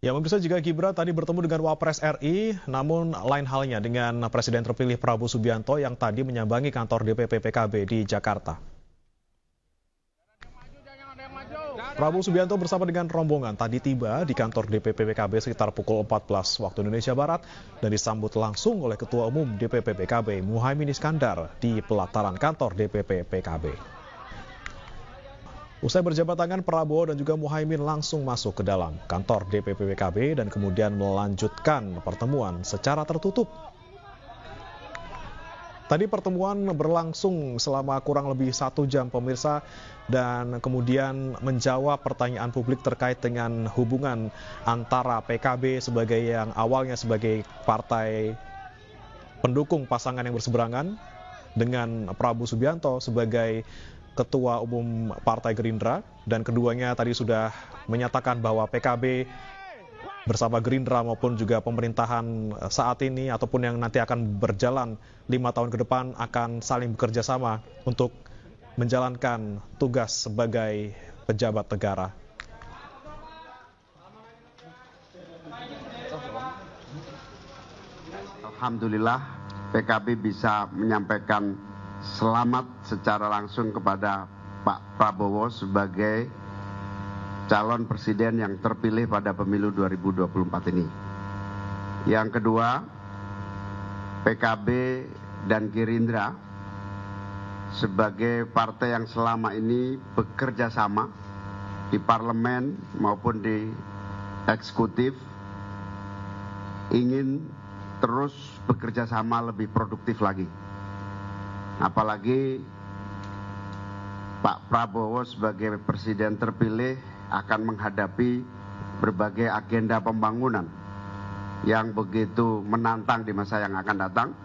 Ya, pemirsa, jika Gibran tadi bertemu dengan Wapres RI, namun lain halnya dengan Presiden terpilih Prabowo Subianto yang tadi menyambangi kantor DPP PKB di Jakarta. Prabowo Subianto bersama dengan rombongan tadi tiba di kantor DPP PKB sekitar pukul 14 waktu Indonesia Barat dan disambut langsung oleh Ketua Umum DPP PKB Muhaimin Iskandar di pelataran kantor DPP PKB. Usai berjabat tangan, Prabowo dan juga Muhaimin langsung masuk ke dalam kantor DPP PKB dan kemudian melanjutkan pertemuan secara tertutup. Tadi pertemuan berlangsung selama kurang lebih 1 jam, pemirsa, dan kemudian menjawab pertanyaan publik terkait dengan hubungan antara PKB sebagai yang awalnya sebagai partai pendukung pasangan yang berseberangan dengan Prabowo Subianto sebagai Ketua Umum Partai Gerindra, dan keduanya tadi sudah menyatakan bahwa PKB bersama Gerindra maupun juga pemerintahan saat ini ataupun yang nanti akan berjalan 5 tahun ke depan akan saling bekerja sama untuk menjalankan tugas sebagai pejabat negara. Alhamdulillah PKB bisa menyampaikan selamat secara langsung kepada Pak Prabowo sebagai calon presiden yang terpilih pada pemilu 2024 ini. Yang kedua, PKB dan Gerindra sebagai partai yang selama ini bekerja sama di parlemen maupun di eksekutif ingin terus bekerja sama lebih produktif lagi. Apalagi Pak Prabowo sebagai presiden terpilih akan menghadapi berbagai agenda pembangunan yang begitu menantang di masa yang akan datang.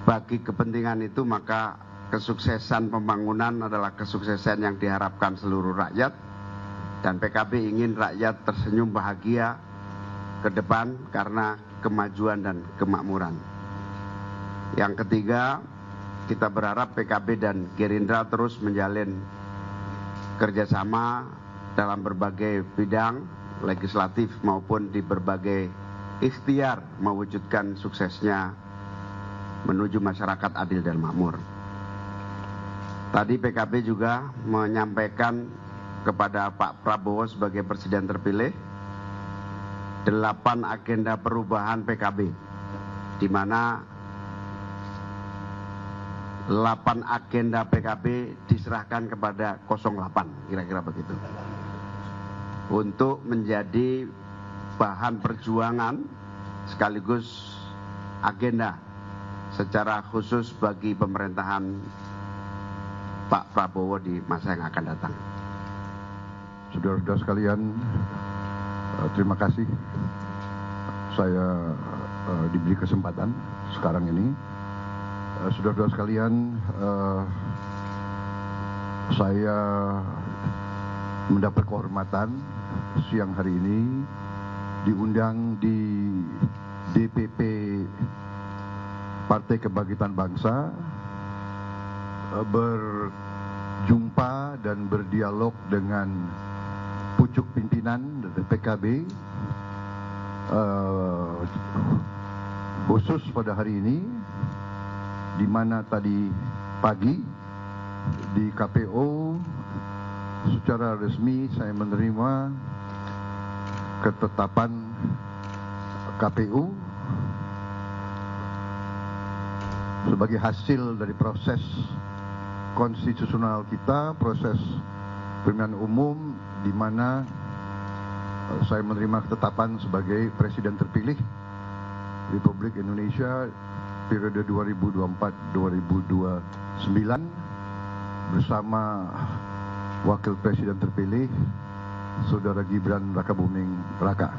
Bagi kepentingan itu maka kesuksesan pembangunan adalah kesuksesan yang diharapkan seluruh rakyat, dan PKB ingin rakyat tersenyum bahagia ke depan karena kemajuan dan kemakmuran. Yang ketiga, kita berharap PKB dan Gerindra terus menjalin kerjasama dalam berbagai bidang legislatif maupun di berbagai ikhtiar mewujudkan suksesnya menuju masyarakat adil dan makmur. Tadi PKB juga menyampaikan kepada Pak Prabowo sebagai presiden terpilih 8 agenda perubahan PKB, di mana 8 agenda PKB diserahkan kepada 08, kira-kira begitu. Untuk menjadi bahan perjuangan sekaligus agenda secara khusus bagi pemerintahan Pak Prabowo di masa yang akan datang. Saudara-saudara sekalian, terima kasih saya diberi kesempatan sekarang ini. Saudara-saudara sekalian, saya mendapat kehormatan siang hari ini diundang di DPP Partai Kebangkitan Bangsa berjumpa dan berdialog dengan pucuk pimpinan dari PKB, khusus pada hari ini, di mana tadi pagi di KPO secara resmi saya menerima ketetapan KPU sebagai hasil dari proses konstitusional kita, proses pemilihan umum, di mana saya menerima ketetapan sebagai presiden terpilih Republik Indonesia periode 2024-2029 bersama Wakil Presiden terpilih Saudara Gibran Rakabuming Raka.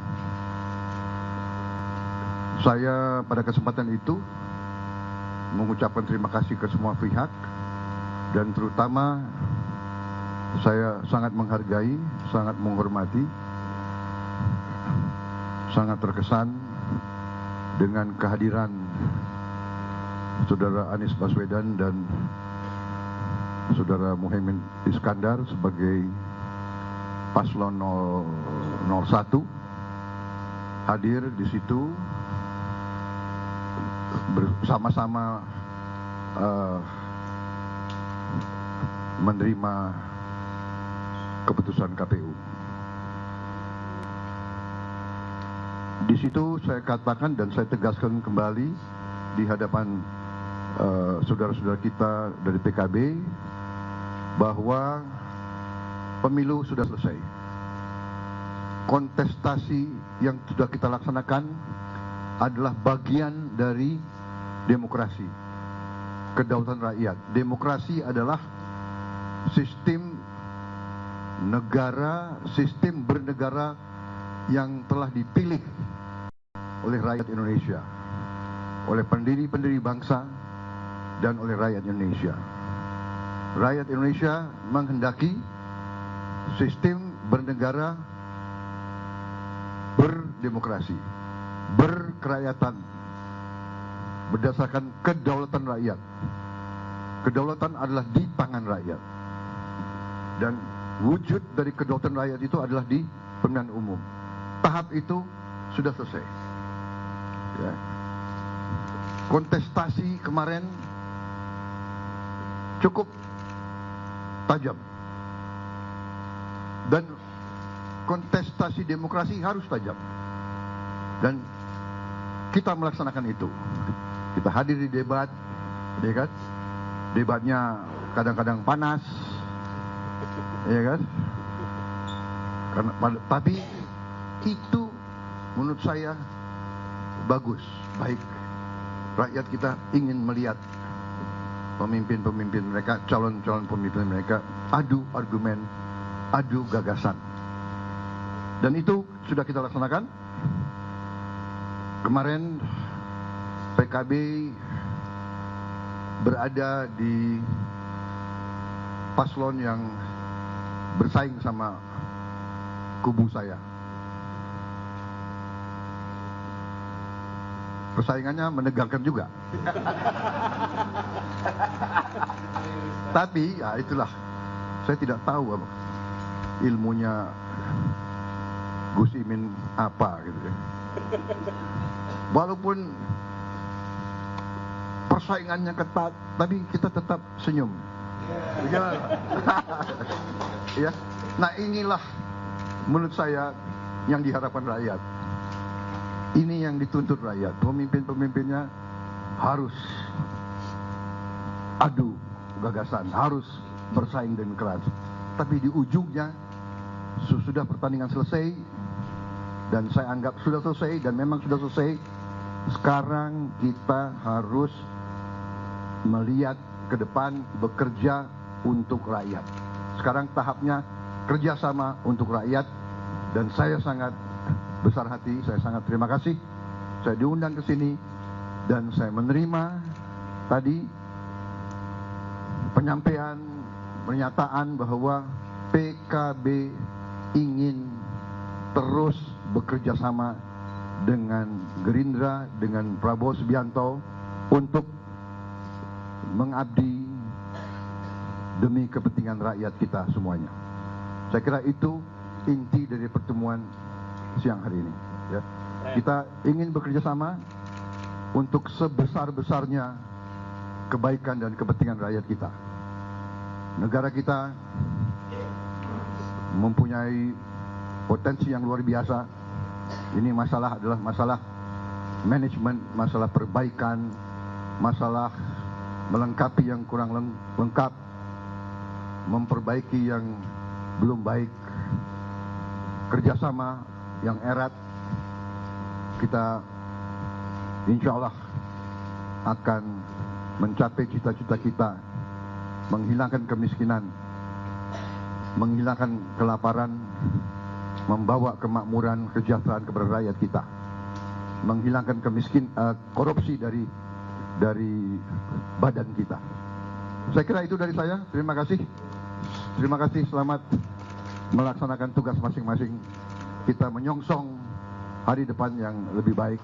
Saya pada kesempatan itu mengucapkan terima kasih ke semua pihak, dan terutama saya sangat menghargai, sangat menghormati, sangat terkesan dengan kehadiran Saudara Anies Baswedan dan Saudara Muhaimin Iskandar sebagai paslon 01 hadir di situ bersama-sama menerima keputusan KPU. Di situ saya katakan dan saya tegaskan kembali di hadapan saudara-saudara kita dari PKB bahwa pemilu sudah selesai. Kontestasi yang sudah kita laksanakan adalah bagian dari demokrasi, kedaulatan rakyat. Demokrasi adalah sistem negara, sistem bernegara yang telah dipilih oleh rakyat Indonesia, oleh pendiri-pendiri bangsa, dan oleh rakyat Indonesia. Rakyat Indonesia menghendaki sistem bernegara berdemokrasi, berkerakyatan, berdasarkan kedaulatan rakyat. Kedaulatan adalah di tangan rakyat. Dan wujud dari kedaulatan rakyat itu adalah di pemilihan umum. Tahap itu sudah selesai. Ya. Kontestasi kemarin cukup tajam. Dan kontestasi demokrasi harus tajam. Dan kita melaksanakan itu. Kita hadir di debat, ya kan? Debatnya kadang-kadang panas, ya kan? Tapi itu menurut saya bagus, baik. Rakyat kita ingin melihat pemimpin-pemimpin mereka, calon-calon pemimpin mereka adu argumen, adu gagasan. Dan itu sudah kita laksanakan. Kemarin PKB berada di paslon yang bersaing sama kubu saya. Persaingannya menegangkan juga. Tapi ya itulah, saya tidak tahu apa ilmunya Gus Imin apa gitu ya. Walaupun persaingannya ketat, tapi kita tetap senyum. Ya. Ya. Nah inilah menurut saya yang diharapkan rakyat. Ini yang dituntut rakyat. Pemimpin-pemimpinnya harus adu gagasan, harus bersaing dengan keras. Tapi di ujungnya sudah pertandingan selesai, dan saya anggap sudah selesai, dan memang sudah selesai. Sekarang kita harus melihat ke depan, bekerja untuk rakyat. Sekarang tahapnya kerjasama untuk rakyat, dan saya sangat besar hati, saya sangat terima kasih. Saya diundang ke sini dan saya menerima tadi penyampaian, pernyataan bahwa PKB ingin terus bekerja sama dengan Gerindra, dengan Prabowo Subianto untuk mengabdi demi kepentingan rakyat kita semuanya. Saya kira itu inti dari pertemuan siang hari ini. Ya. Kita ingin bekerja sama untuk sebesar-besarnya kebaikan dan kepentingan rakyat kita. Negara kita mempunyai potensi yang luar biasa. Ini masalah adalah masalah manajemen, masalah perbaikan, masalah melengkapi yang kurang lengkap, memperbaiki yang belum baik, kerjasama yang erat. Kita insya Allah akan mencapai cita-cita kita, menghilangkan kemiskinan, menghilangkan kelaparan, membawa kemakmuran, kesejahteraan kepada rakyat kita, menghilangkan korupsi dari badan kita. Saya kira itu dari saya. Terima kasih. Terima kasih. Selamat melaksanakan tugas masing-masing. Kita menyongsong hari depan yang lebih baik.